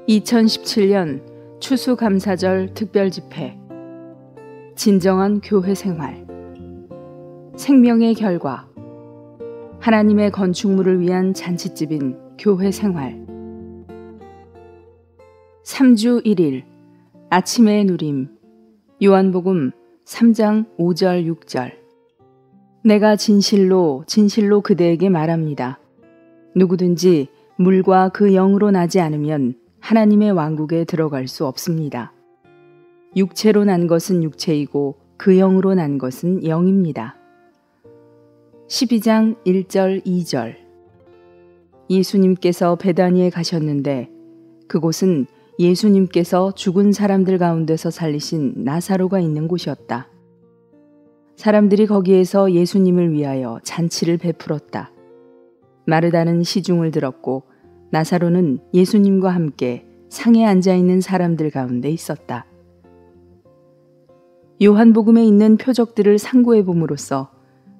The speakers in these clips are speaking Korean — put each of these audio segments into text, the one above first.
2017년 추수감사절 특별집회 진정한 교회 생활 생명의 결과 하나님의 건축물을 위한 잔칫집인 교회 생활 3주 1일 아침의 누림 요한복음 3장 5절 6절 내가 진실로 그대에게 말합니다. 누구든지 물과 그 영으로 나지 않으면 하나님의 왕국에 들어갈 수 없습니다. 육체로 난 것은 육체이고 그 영으로 난 것은 영입니다. 12장 1절 2절 예수님께서 베다니에 가셨는데 그곳은 예수님께서 죽은 사람들 가운데서 살리신 나사로가 있는 곳이었다. 사람들이 거기에서 예수님을 위하여 잔치를 베풀었다. 마르다는 시중을 들었고 나사로는 예수님과 함께 상에 앉아있는 사람들 가운데 있었다. 요한복음에 있는 표적들을 상고해 봄으로써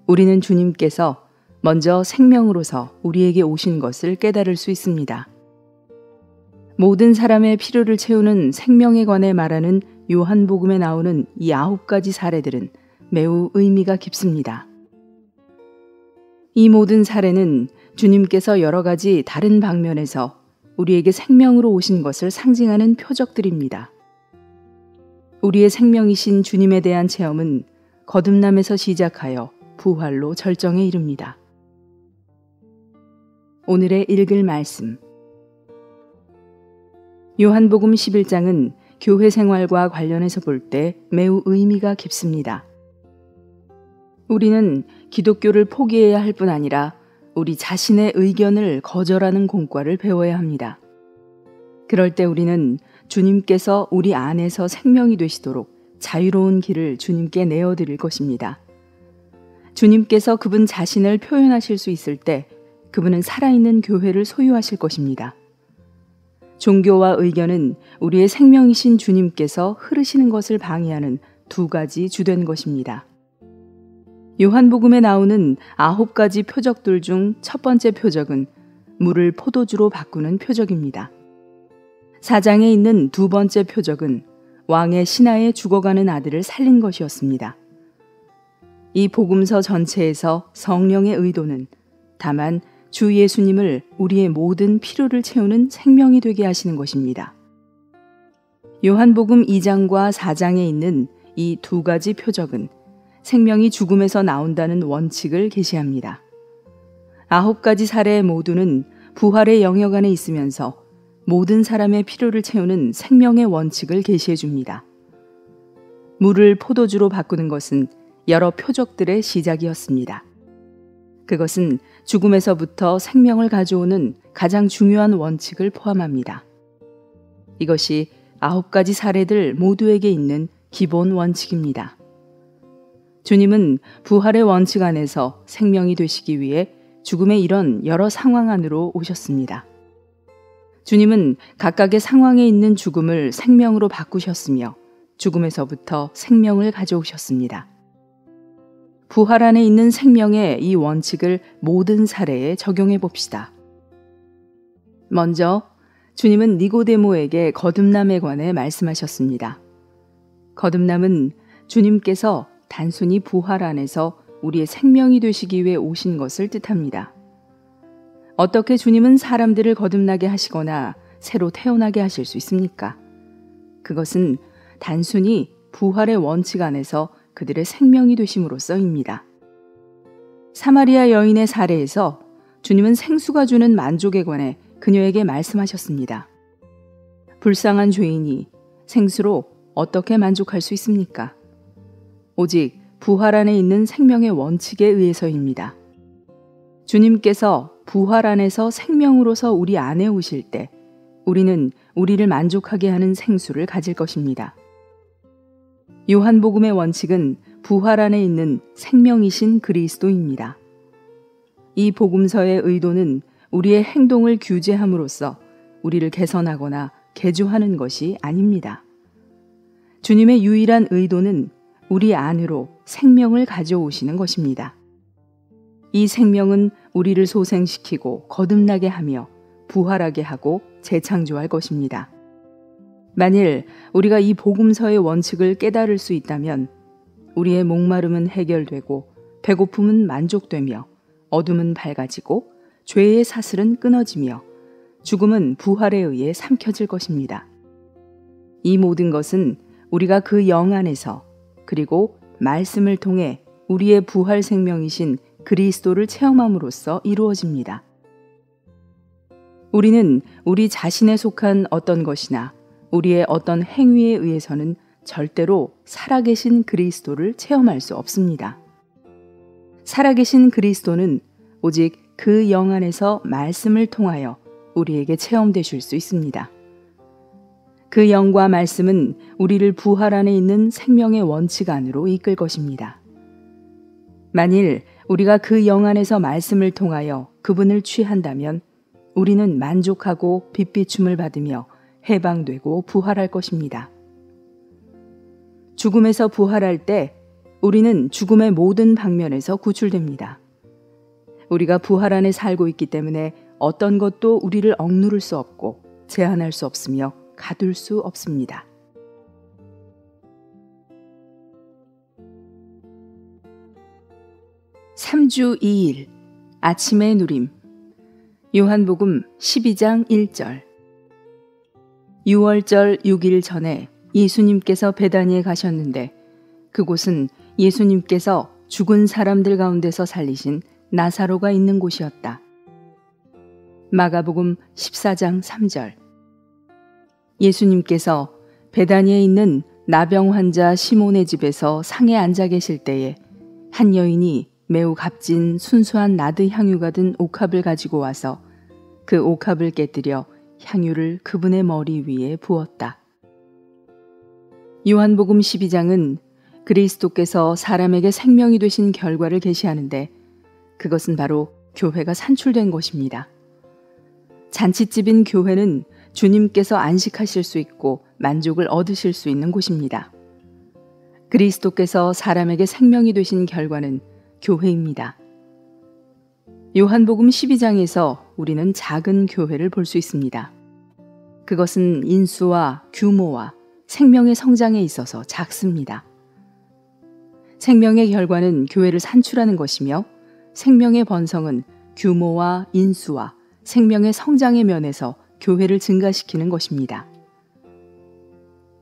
우리는 주님께서 먼저 생명으로서 우리에게 오신 것을 깨달을 수 있습니다. 모든 사람의 필요를 채우는 생명에 관해 말하는 요한복음에 나오는 이 9가지 사례들은 매우 의미가 깊습니다. 이 모든 사례는 주님께서 여러 가지 다른 방면에서 우리에게 생명으로 오신 것을 상징하는 표적들입니다. 우리의 생명이신 주님에 대한 체험은 거듭남에서 시작하여 부활로 절정에 이릅니다. 오늘의 읽을 말씀 요한복음 11장은 교회 생활과 관련해서 볼 때 매우 의미가 깊습니다. 우리는 기독교를 포기해야 할 뿐 아니라 우리 자신의 의견을 거절하는 공과를 배워야 합니다. 그럴 때 우리는 주님께서 우리 안에서 생명이 되시도록 자유로운 길을 주님께 내어드릴 것입니다. 주님께서 그분 자신을 표현하실 수 있을 때 그분은 살아있는 교회를 소유하실 것입니다. 종교와 의견은 우리의 생명이신 주님께서 흐르시는 것을 방해하는 두 가지 주된 것입니다. 요한복음에 나오는 9가지 표적들 중 첫 번째 표적은 물을 포도주로 바꾸는 표적입니다. 4장에 있는 두 번째 표적은 왕의 신하의 죽어가는 아들을 살린 것이었습니다. 이 복음서 전체에서 성령의 의도는 다만 주 예수님을 우리의 모든 필요를 채우는 생명이 되게 하시는 것입니다. 요한복음 2장과 4장에 있는 이 두 가지 표적은 생명이 죽음에서 나온다는 원칙을 계시합니다. 9가지 사례 모두는 부활의 영역 안에 있으면서 모든 사람의 필요를 채우는 생명의 원칙을 계시해 줍니다. 물을 포도주로 바꾸는 것은 여러 표적들의 시작이었습니다. 그것은 죽음에서부터 생명을 가져오는 가장 중요한 원칙을 포함합니다. 이것이 9가지 사례들 모두에게 있는 기본 원칙입니다. 주님은 부활의 원칙 안에서 생명이 되시기 위해 죽음의 이런 여러 상황 안으로 오셨습니다. 주님은 각각의 상황에 있는 죽음을 생명으로 바꾸셨으며 죽음에서부터 생명을 가져오셨습니다. 부활 안에 있는 생명의 이 원칙을 모든 사례에 적용해 봅시다. 먼저 주님은 니고데모에게 거듭남에 관해 말씀하셨습니다. 거듭남은 주님께서 단순히 부활 안에서 우리의 생명이 되시기 위해 오신 것을 뜻합니다. 어떻게 주님은 사람들을 거듭나게 하시거나 새로 태어나게 하실 수 있습니까? 그것은 단순히 부활의 원칙 안에서 그들의 생명이 되심으로써입니다. 사마리아 여인의 사례에서 주님은 생수가 주는 만족에 관해 그녀에게 말씀하셨습니다. 불쌍한 죄인이 생수로 어떻게 만족할 수 있습니까? 오직 부활 안에 있는 생명의 원칙에 의해서입니다. 주님께서 부활 안에서 생명으로서 우리 안에 오실 때 우리는 우리를 만족하게 하는 생수를 가질 것입니다. 요한복음의 원칙은 부활 안에 있는 생명이신 그리스도입니다. 이 복음서의 의도는 우리의 행동을 규제함으로써 우리를 개선하거나 개조하는 것이 아닙니다. 주님의 유일한 의도는 우리 안으로 생명을 가져오시는 것입니다. 이 생명은 우리를 소생시키고 거듭나게 하며 부활하게 하고 재창조할 것입니다. 만일 우리가 이 복음서의 원칙을 깨달을 수 있다면 우리의 목마름은 해결되고 배고픔은 만족되며 어둠은 밝아지고 죄의 사슬은 끊어지며 죽음은 부활에 의해 삼켜질 것입니다. 이 모든 것은 우리가 그 영 안에서 그리고 말씀을 통해 우리의 부활 생명이신 그리스도를 체험함으로써 이루어집니다. 우리는 우리 자신에 속한 어떤 것이나 우리의 어떤 행위에 의해서는 절대로 살아계신 그리스도를 체험할 수 없습니다. 살아계신 그리스도는 오직 그 영 안에서 말씀을 통하여 우리에게 체험되실 수 있습니다. 그 영과 말씀은 우리를 부활 안에 있는 생명의 원칙 안으로 이끌 것입니다. 만일 우리가 그 영 안에서 말씀을 통하여 그분을 취한다면 우리는 만족하고 빛비춤을 받으며 해방되고 부활할 것입니다. 죽음에서 부활할 때 우리는 죽음의 모든 방면에서 구출됩니다. 우리가 부활 안에 살고 있기 때문에 어떤 것도 우리를 억누를 수 없고 제한할 수 없으며 가둘 수 없습니다. (3주 2일) 아침의 누림. 요한복음 12장 1절. 6월절 6일 전에 예수님께서 베다니에 가셨는데 그곳은 예수님께서 죽은 사람들 가운데서 살리신 나사로가 있는 곳이었다. 마가복음 14장 3절. 예수님께서 베다니에 있는 나병 환자 시몬의 집에서 상에 앉아 계실 때에 한 여인이 매우 값진 순수한 나드 향유가 든 옥합을 가지고 와서 그 옥합을 깨뜨려 향유를 그분의 머리 위에 부었다. 요한복음 12장은 그리스도께서 사람에게 생명이 되신 결과를 계시하는데 그것은 바로 교회가 산출된 것입니다. 잔치집인 교회는 주님께서 안식하실 수 있고 만족을 얻으실 수 있는 곳입니다. 그리스도께서 사람에게 생명이 되신 결과는 교회입니다. 요한복음 12장에서 우리는 작은 교회를 볼 수 있습니다. 그것은 인수와 규모와 생명의 성장에 있어서 작습니다. 생명의 결과는 교회를 산출하는 것이며 생명의 번성은 규모와 인수와 생명의 성장의 면에서 교회를 증가시키는 것입니다.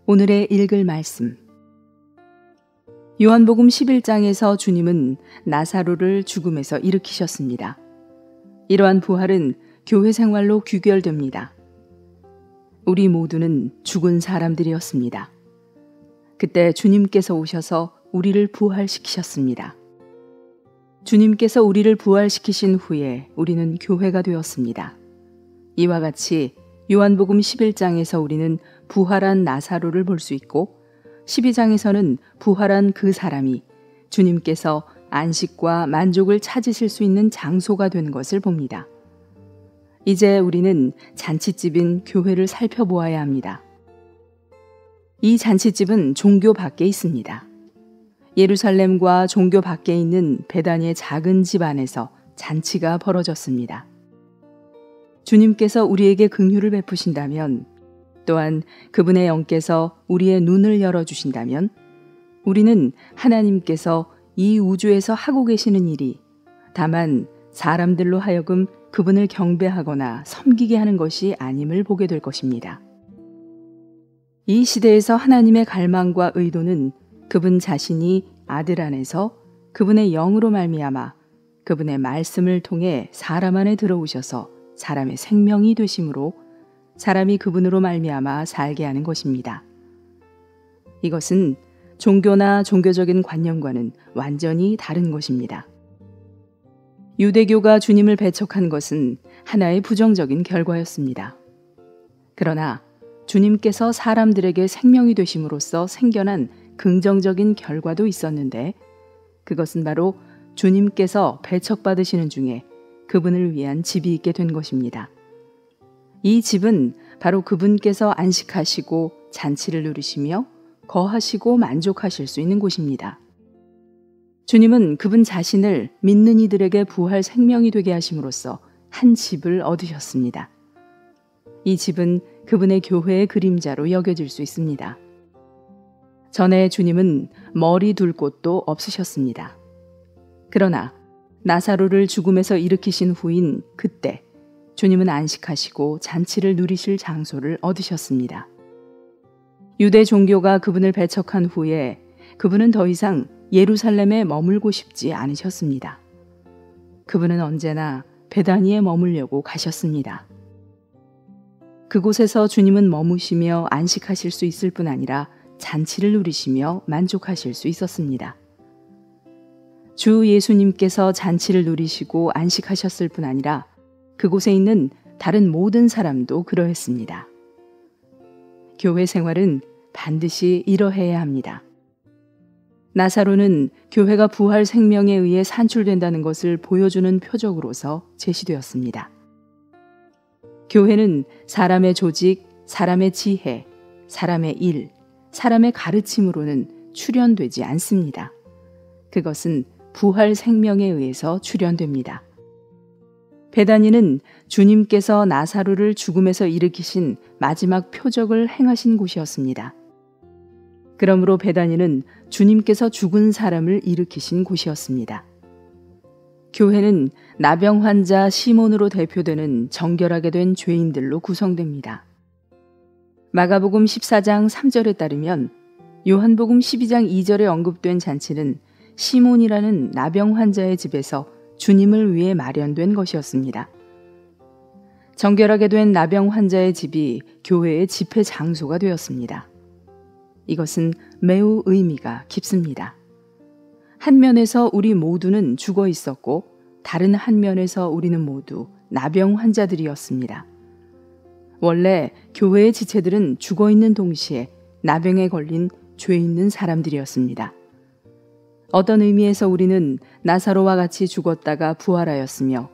오늘의 읽을 말씀. 요한복음 11장에서 주님은 나사로를 죽음에서 일으키셨습니다. 이러한 부활은 교회 생활로 귀결됩니다. 우리 모두는 죽은 사람들이었습니다. 그때 주님께서 오셔서 우리를 부활시키셨습니다. 주님께서 우리를 부활시키신 후에 우리는 교회가 되었습니다. 이와 같이 요한복음 11장에서 우리는 부활한 나사로를 볼 수 있고 12장에서는 부활한 그 사람이 주님께서 안식과 만족을 찾으실 수 있는 장소가 된 것을 봅니다. 이제 우리는 잔치집인 교회를 살펴보아야 합니다. 이 잔치집은 종교 밖에 있습니다. 예루살렘과 종교 밖에 있는 베다니의 작은 집 안에서 잔치가 벌어졌습니다. 주님께서 우리에게 긍휼을 베푸신다면 또한 그분의 영께서 우리의 눈을 열어주신다면 우리는 하나님께서 이 우주에서 하고 계시는 일이 다만 사람들로 하여금 그분을 경배하거나 섬기게 하는 것이 아님을 보게 될 것입니다. 이 시대에서 하나님의 갈망과 의도는 그분 자신이 아들 안에서 그분의 영으로 말미암아 그분의 말씀을 통해 사람 안에 들어오셔서 사람의 생명이 되심으로 사람이 그분으로 말미암아 살게 하는 것입니다. 이것은 종교나 종교적인 관념과는 완전히 다른 것입니다. 유대교가 주님을 배척한 것은 하나의 부정적인 결과였습니다. 그러나 주님께서 사람들에게 생명이 되심으로써 생겨난 긍정적인 결과도 있었는데 그것은 바로 주님께서 배척받으시는 중에 그분을 위한 집이 있게 된 것입니다. 이 집은 바로 그분께서 안식하시고 잔치를 누리시며 거하시고 만족하실 수 있는 곳입니다. 주님은 그분 자신을 믿는 이들에게 부활 생명이 되게 하심으로써 한 집을 얻으셨습니다. 이 집은 그분의 교회의 그림자로 여겨질 수 있습니다. 전에 주님은 머리 둘 곳도 없으셨습니다. 그러나 나사로를 죽음에서 일으키신 후인 그때 주님은 안식하시고 잔치를 누리실 장소를 얻으셨습니다. 유대 종교가 그분을 배척한 후에 그분은 더 이상 예루살렘에 머물고 싶지 않으셨습니다. 그분은 언제나 베다니에 머물려고 가셨습니다. 그곳에서 주님은 머무시며 안식하실 수 있을 뿐 아니라 잔치를 누리시며 만족하실 수 있었습니다. 주 예수님께서 잔치를 누리시고 안식하셨을 뿐 아니라 그곳에 있는 다른 모든 사람도 그러했습니다. 교회 생활은 반드시 이러해야 합니다. 나사로는 교회가 부활 생명에 의해 산출된다는 것을 보여주는 표적으로서 제시되었습니다. 교회는 사람의 조직, 사람의 지혜, 사람의 일, 사람의 가르침으로는 출현되지 않습니다. 그것은 부활 생명에 의해서 출현됩니다. 베다니는 주님께서 나사로를 죽음에서 일으키신 마지막 표적을 행하신 곳이었습니다. 그러므로 베다니는 주님께서 죽은 사람을 일으키신 곳이었습니다. 교회는 나병 환자 시몬으로 대표되는 정결하게 된 죄인들로 구성됩니다. 마가복음 14장 3절에 따르면 요한복음 12장 2절에 언급된 잔치는 시몬이라는 나병 환자의 집에서 주님을 위해 마련된 것이었습니다. 정결하게 된 나병 환자의 집이 교회의 집회 장소가 되었습니다. 이것은 매우 의미가 깊습니다. 한 면에서 우리 모두는 죽어 있었고 다른 한 면에서 우리는 모두 나병 환자들이었습니다. 원래 교회의 지체들은 죽어 있는 동시에 나병에 걸린 죄 있는 사람들이었습니다. 어떤 의미에서 우리는 나사로와 같이 죽었다가 부활하였으며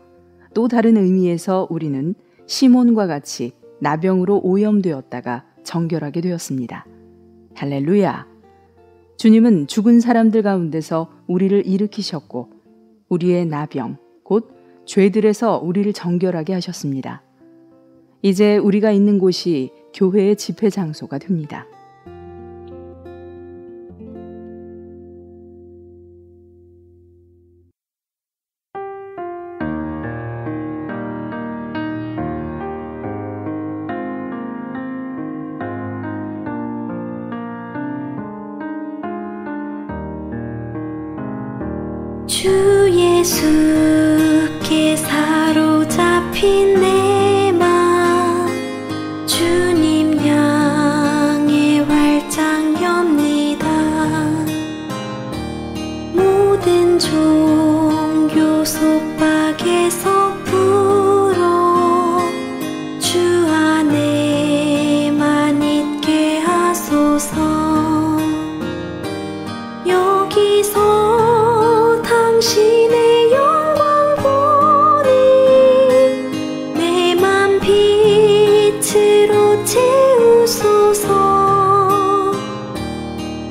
또 다른 의미에서 우리는 시몬과 같이 나병으로 오염되었다가 정결하게 되었습니다. 할렐루야! 주님은 죽은 사람들 가운데서 우리를 일으키셨고 우리의 나병, 곧 죄들에서 우리를 정결하게 하셨습니다. 이제 우리가 있는 곳이 교회의 집회 장소가 됩니다. 주 예수께 사로잡힌 내 맘 주님 향해 활짝 엽니다. 모든 종교 속박에서 풀어 주 안에만 있게 하소서. 여기서 당신의 영광 보니 내 맘 빛으로 채우소서.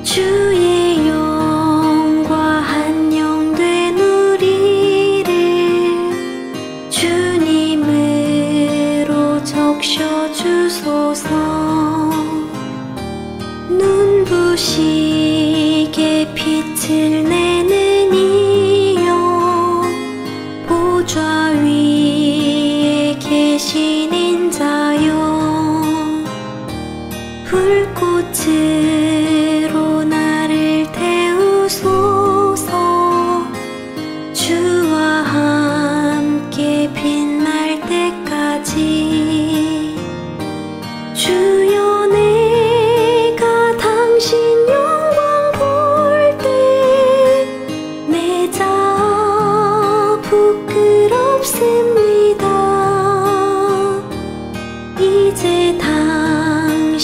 주의 영과 한영된 우리를 주님으로 적셔주소서. 눈부시게 빛을 내는 이여 보좌 위에 계신 인자여 불꽃으로 나를 태우소서. 주와 함께 빛날 때까지 주여 내가 당신 영광 볼 때 내 자아 부끄럽습니다. 이제 당신만을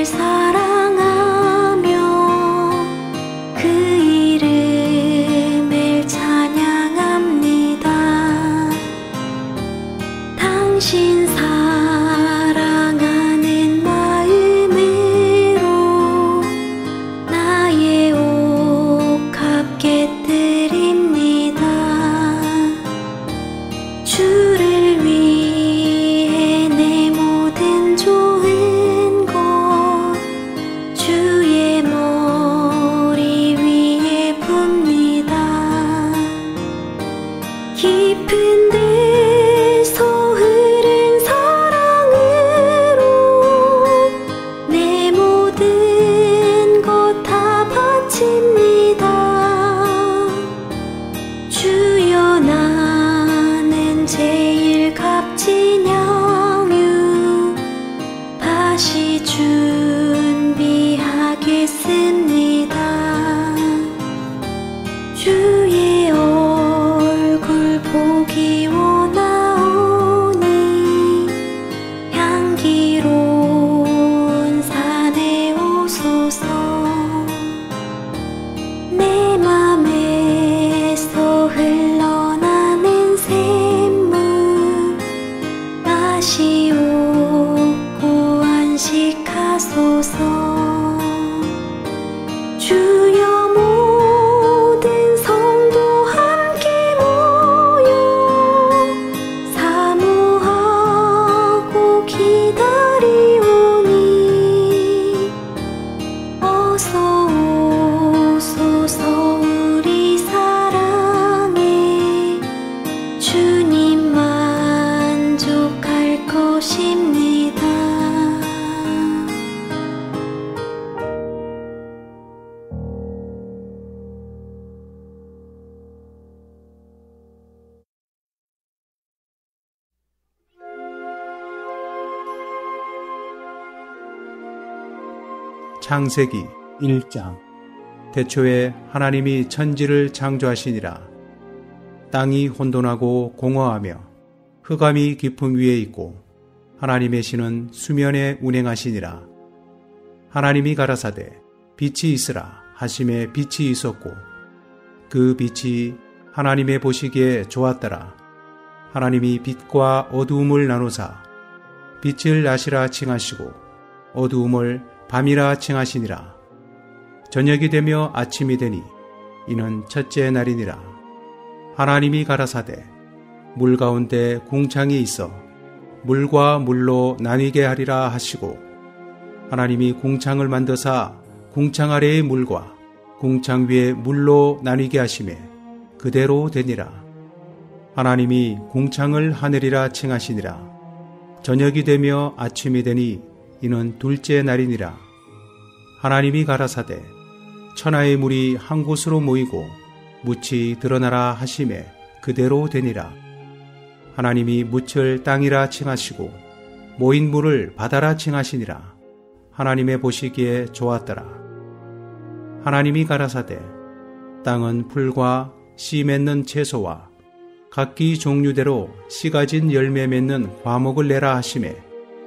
사랑하며 그 이름을 찬양합니다. 당신 사랑하는 마음으로 나의 옥합 깨뜨립니다. 주를 위해 내 창세기 1장. 태초에 하나님이 천지를 창조하시니라. 땅이 혼돈하고 공허하며 흑암이 깊음 위에 있고 하나님의 신은 수면에 운행하시니라. 하나님이 가라사대 빛이 있으라 하심에 빛이 있었고 그 빛이 하나님의 보시기에 좋았더라. 하나님이 빛과 어두움을 나누사 빛을 낮이라 칭하시고 어두움을 밤이라 칭하시니라. 저녁이 되며 아침이 되니 이는 첫째 날이니라. 하나님이 가라사대 물 가운데 궁창이 있어 물과 물로 나뉘게 하리라 하시고 하나님이 궁창을 만드사 궁창 아래의 물과 궁창 위에 물로 나뉘게 하시매 그대로 되니라. 하나님이 궁창을 하늘이라 칭하시니라. 저녁이 되며 아침이 되니 이는 둘째 날이니라. 하나님이 가라사대 천하의 물이 한 곳으로 모이고 묻이 드러나라 하시매 그대로 되니라. 하나님이 묻을 땅이라 칭하시고 모인 물을 바다라 칭하시니라. 하나님의 보시기에 좋았더라. 하나님이 가라사대 땅은 풀과 씨 맺는 채소와 각기 종류대로 씨 가진 열매 맺는 과목을 내라 하시매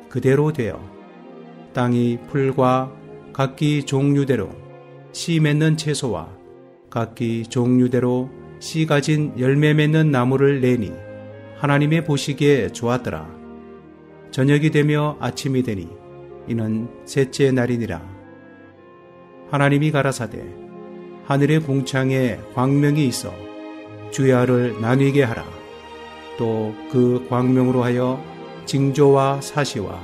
그대로 되어 땅이 풀과 각기 종류대로 씨 맺는 채소와 각기 종류대로 씨 가진 열매 맺는 나무를 내니 하나님의 보시기에 좋았더라. 저녁이 되며 아침이 되니 이는 셋째 날이니라. 하나님이 가라사대 하늘의 궁창에 광명이 있어 주야를 나뉘게 하라. 또 그 광명으로 하여 징조와 사시와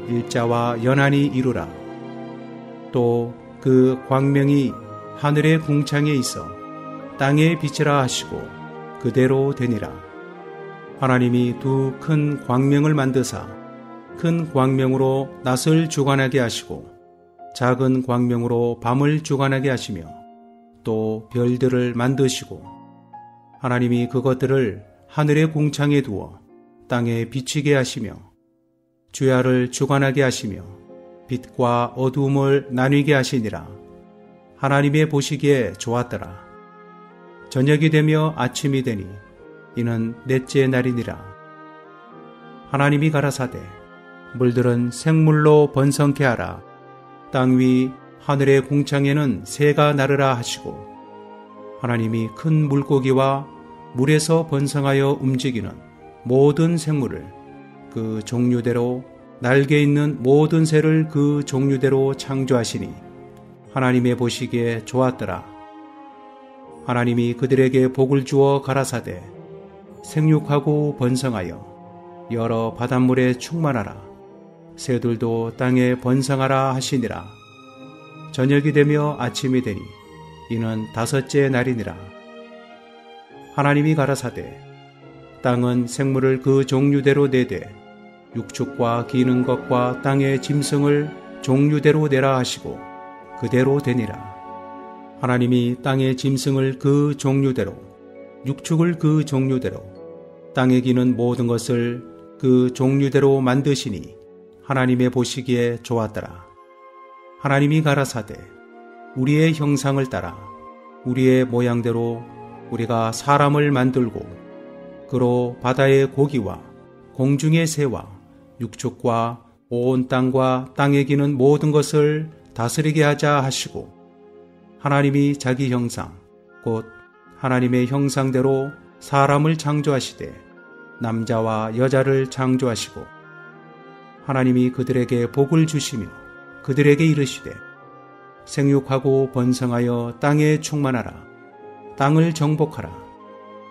일자와 연한이 이루라. 또 그 광명이 하늘의 궁창에 있어 땅에 비치라 하시고 그대로 되니라. 하나님이 두 큰 광명을 만드사 큰 광명으로 낮을 주관하게 하시고 작은 광명으로 밤을 주관하게 하시며 또 별들을 만드시고 하나님이 그것들을 하늘의 궁창에 두어 땅에 비치게 하시며 주야를 주관하게 하시며 빛과 어두움을 나뉘게 하시니라. 하나님의 보시기에 좋았더라. 저녁이 되며 아침이 되니 이는 넷째 날이니라. 하나님이 가라사대 물들은 생물로 번성케 하라. 땅 위 하늘의 궁창에는 새가 나르라 하시고 하나님이 큰 물고기와 물에서 번성하여 움직이는 모든 생물을 그 종류대로 날개 있는 모든 새를 그 종류대로 창조하시니 하나님의 보시기에 좋았더라. 하나님이 그들에게 복을 주어 가라사대 생육하고 번성하여 여러 바닷물에 충만하라. 새들도 땅에 번성하라 하시니라. 저녁이 되며 아침이 되니 이는 다섯째 날이니라. 하나님이 가라사대 땅은 생물을 그 종류대로 내되 육축과 기는 것과 땅의 짐승을 종류대로 내라 하시고 그대로 되니라. 하나님이 땅의 짐승을 그 종류대로 육축을 그 종류대로 땅에 기는 모든 것을 그 종류대로 만드시니 하나님의 보시기에 좋았더라. 하나님이 가라사대 우리의 형상을 따라 우리의 모양대로 우리가 사람을 만들고 그로 바다의 고기와 공중의 새와 육축과 온 땅과 땅에 기는 모든 것을 다스리게 하자 하시고 하나님이 자기 형상 곧 하나님의 형상대로 사람을 창조하시되 남자와 여자를 창조하시고 하나님이 그들에게 복을 주시며 그들에게 이르시되 생육하고 번성하여 땅에 충만하라. 땅을 정복하라.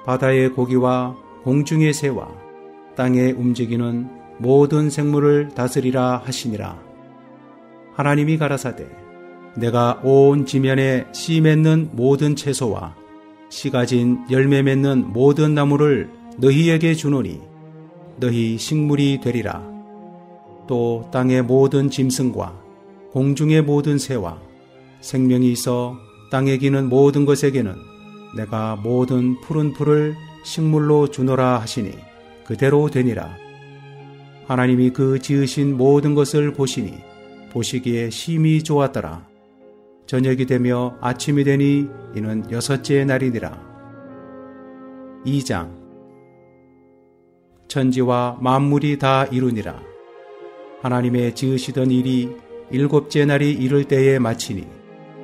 바다의 고기와 공중의 새와 땅에 움직이는 모든 생물을 다스리라 하시니라. 하나님이 가라사대 내가 온 지면에 씨 맺는 모든 채소와 씨 가진 열매 맺는 모든 나무를 너희에게 주노니 너희 식물이 되리라. 또 땅의 모든 짐승과 공중의 모든 새와 생명이 있어 땅에 기는 모든 것에게는 내가 모든 푸른 풀을 식물로 주노라 하시니 그대로 되니라. 하나님이 그 지으신 모든 것을 보시니 보시기에 심히 좋았더라. 저녁이 되며 아침이 되니 이는 여섯째 날이니라. 2장. 천지와 만물이 다 이루니라. 하나님의 지으시던 일이 일곱째 날이 이를 때에 마치니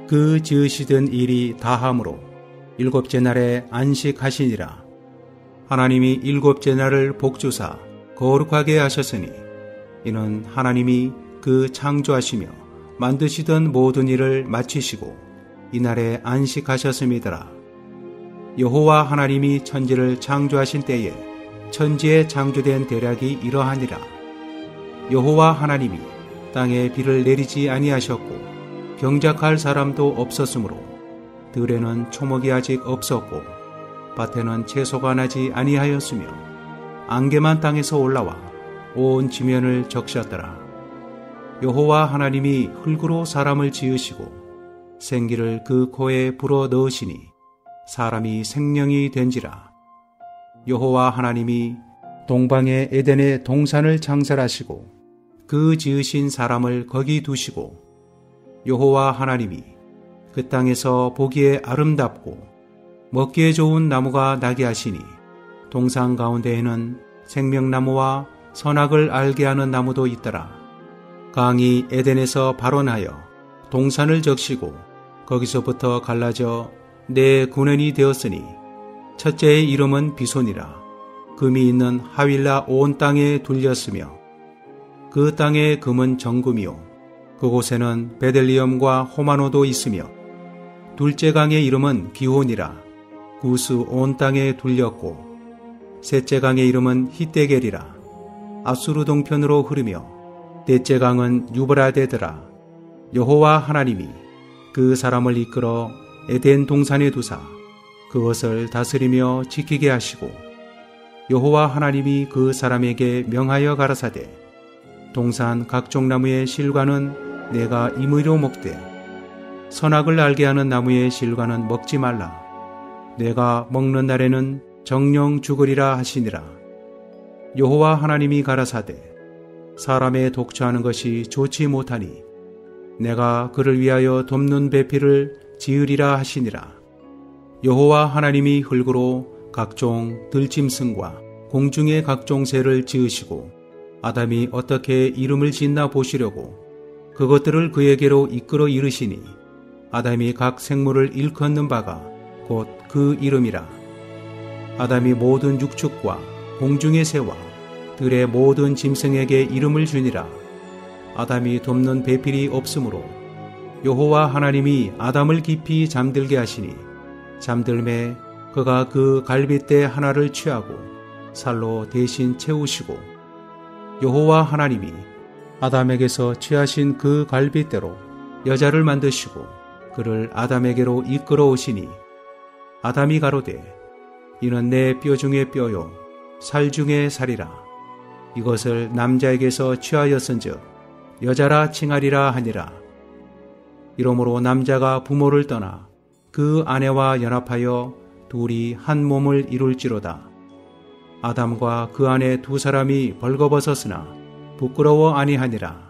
그 지으시던 일이 다함으로 일곱째 날에 안식하시니라. 하나님이 일곱째 날을 복주사 거룩하게 하셨으니 이는 하나님이 그 창조하시며 만드시던 모든 일을 마치시고 이날에 안식하셨음이더라. 여호와 하나님이 천지를 창조하신 때에 천지에 창조된 대략이 이러하니라. 여호와 하나님이 땅에 비를 내리지 아니하셨고 경작할 사람도 없었으므로 들에는 초목이 아직 없었고 밭에는 채소가 나지 아니하였으며 안개만 땅에서 올라와 온 지면을 적셨더라. 여호와 하나님이 흙으로 사람을 지으시고 생기를 그 코에 불어 넣으시니 사람이 생명이 된지라. 여호와 하나님이 동방의 에덴의 동산을 창설하시고 그 지으신 사람을 거기 두시고 여호와 하나님이 그 땅에서 보기에 아름답고 먹기에 좋은 나무가 나게 하시니 동산 가운데에는 생명나무와 선악을 알게 하는 나무도 있더라. 강이 에덴에서 발원하여 동산을 적시고 거기서부터 갈라져 네 군원이 되었으니 첫째의 이름은 비손이라. 금이 있는 하윌라 온 땅에 둘렸으며 그 땅의 금은 정금이요 그곳에는 베들리엄과 호마노도 있으며 둘째 강의 이름은 기혼이라. 구스 온 땅에 둘렸고 셋째 강의 이름은 히데겔이라. 아수르 동편으로 흐르며 넷째 강은 유브라데더라. 여호와 하나님이 그 사람을 이끌어 에덴 동산에 두사 그것을 다스리며 지키게 하시고 여호와 하나님이 그 사람에게 명하여 가라사대 동산 각종 나무의 실과는 내가 임의로 먹되 선악을 알게 하는 나무의 실과는 먹지 말라. 내가 먹는 날에는 정령 죽으리라 하시니라. 여호와 하나님이 가라사대 사람의 독초하는 것이 좋지 못하니 내가 그를 위하여 돕는 배필을 지으리라 하시니라. 여호와 하나님이 흙으로 각종 들짐승과 공중의 각종 새를 지으시고 아담이 어떻게 이름을 짓나 보시려고 그것들을 그에게로 이끌어 이르시니 아담이 각 생물을 일컫는 바가 곧 그 이름이라. 아담이 모든 육축과 공중의 새와 들의 모든 짐승에게 이름을 주니라. 아담이 돕는 배필이 없으므로 여호와 하나님이 아담을 깊이 잠들게 하시니 잠들매 그가 그 갈빗대 하나를 취하고 살로 대신 채우시고 여호와 하나님이 아담에게서 취하신 그 갈빗대로 여자를 만드시고 그를 아담에게로 이끌어 오시니 아담이 가로되 이는 내 뼈 중에 뼈요 살 중에 살이라. 이것을 남자에게서 취하였은즉 여자라 칭하리라 하니라. 이러므로 남자가 부모를 떠나 그 아내와 연합하여 둘이 한 몸을 이룰지로다. 아담과 그 아내 두 사람이 벌거벗었으나 부끄러워 아니하니라.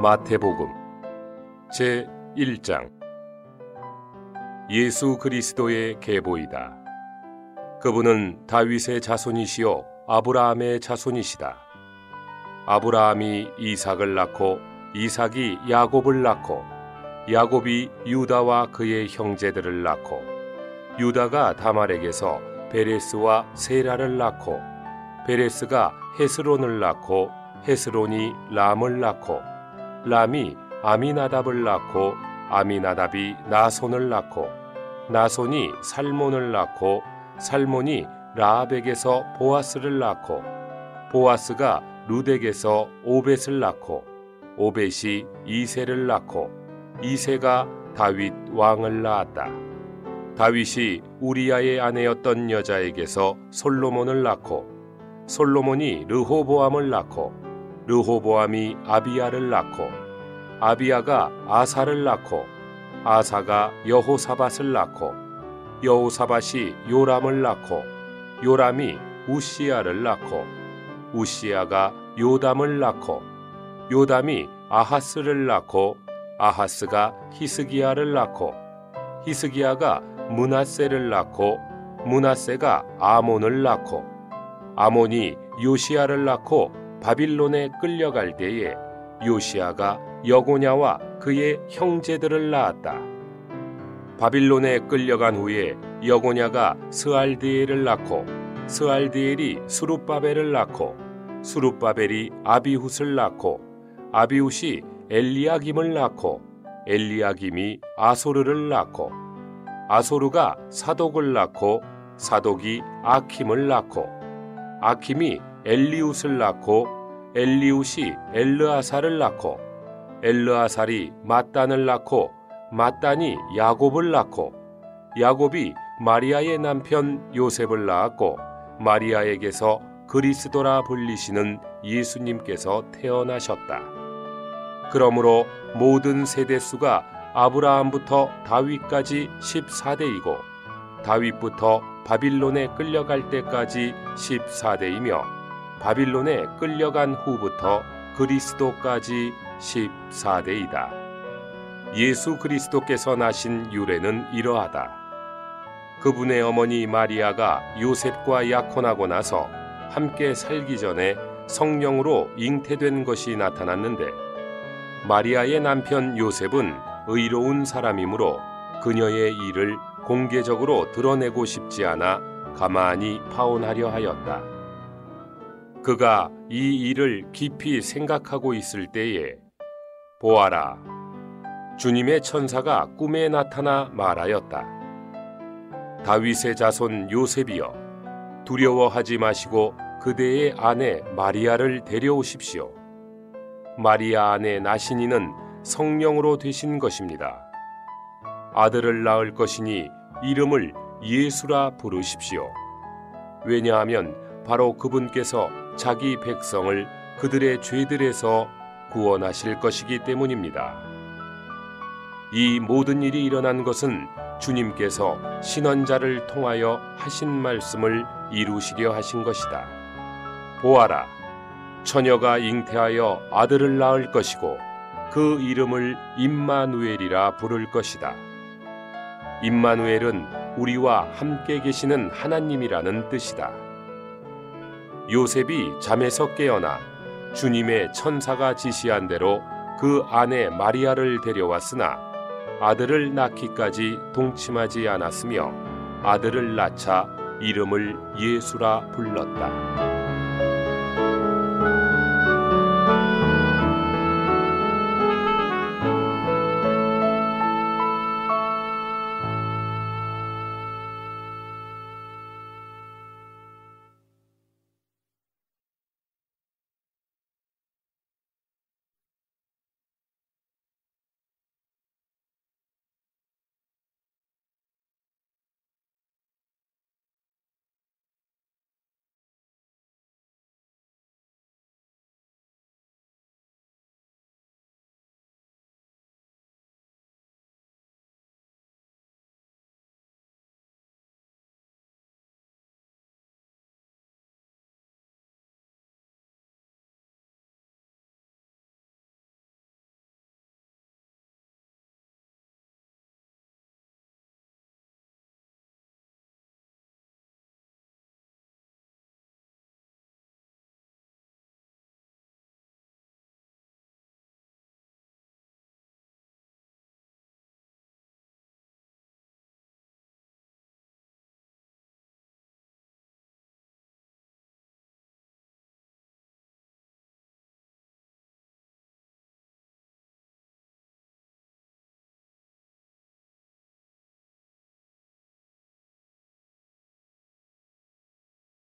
마태복음 제1장. 예수 그리스도의 계보이다. 그분은 다윗의 자손이시요 아브라함의 자손이시다. 아브라함이 이삭을 낳고 이삭이 야곱을 낳고 야곱이 유다와 그의 형제들을 낳고 유다가 다말에게서 베레스와 세라를 낳고 베레스가 헤스론을 낳고 헤스론이 람을 낳고 람이 아미나답을 낳고 아미나답이 나손을 낳고 나손이 살몬을 낳고 살몬이 라합에게서 보아스를 낳고 보아스가 룻에게서 오벳을 낳고 오벳이 이새를 낳고 이새가 다윗 왕을 낳았다. 다윗이 우리야의 아내였던 여자에게서 솔로몬을 낳고 솔로몬이 르호보암을 낳고 르호보암이 아비야를 낳고 아비야가 아사를 낳고 아사가 여호사밧을 낳고 여호사밧이 요람을 낳고 요람이 우시야를 낳고 우시야가 요담을 낳고 요담이 아하스를 낳고 아하스가 히스기야를 낳고 히스기야가 므낫세를 낳고 므낫세가 아몬을 낳고 아몬이 요시야를 낳고 바빌론에 끌려갈 때에 요시야가 여고냐와 그의 형제들을 낳았다. 바빌론에 끌려간 후에 여고냐가 스알디엘을 낳고 스알디엘이 수룹바벨을 낳고 수룹바벨이 아비훗을 낳고 아비훗이 엘리야김을 낳고 엘리야김이 아소르를 낳고 아소르가 사독을 낳고 사독이 아킴을 낳고 아킴이 엘리훗을 낳고 엘리훗이 엘르아살을 낳고 엘르아살이 맏단을 낳고 맏단이 야곱을 낳고 야곱이 마리아의 남편 요셉을 낳았고 마리아에게서 그리스도라 불리시는 예수님께서 태어나셨다. 그러므로 모든 세대수가 아브라함부터 다윗까지 14대이고 다윗부터 바빌론에 끌려갈 때까지 14대이며 바빌론에 끌려간 후부터 그리스도까지 14대이다. 예수 그리스도께서 나신 유래는 이러하다. 그분의 어머니 마리아가 요셉과 약혼하고 나서 함께 살기 전에 성령으로 잉태된 것이 나타났는데 마리아의 남편 요셉은 의로운 사람이므로 그녀의 일을 공개적으로 드러내고 싶지 않아 가만히 파혼하려 하였다. 그가 이 일을 깊이 생각하고 있을 때에 보아라, 주님의 천사가 꿈에 나타나 말하였다. 다윗의 자손 요셉이여, 두려워하지 마시고 그대의 아내 마리아를 데려오십시오. 마리아 안에 나신 이는 성령으로 되신 것입니다. 아들을 낳을 것이니 이름을 예수라 부르십시오. 왜냐하면 바로 그분께서 자기 백성을 그들의 죄들에서 구원하실 것이기 때문입니다. 이 모든 일이 일어난 것은 주님께서 신언자를 통하여 하신 말씀을 이루시려 하신 것이다. 보아라, 처녀가 잉태하여 아들을 낳을 것이고 그 이름을 임마누엘이라 부를 것이다. 임마누엘은 우리와 함께 계시는 하나님이라는 뜻이다. 요셉이 잠에서 깨어나 주님의 천사가 지시한 대로 그 아내 마리아를 데려왔으나 아들을 낳기까지 동침하지 않았으며 아들을 낳자 이름을 예수라 불렀다.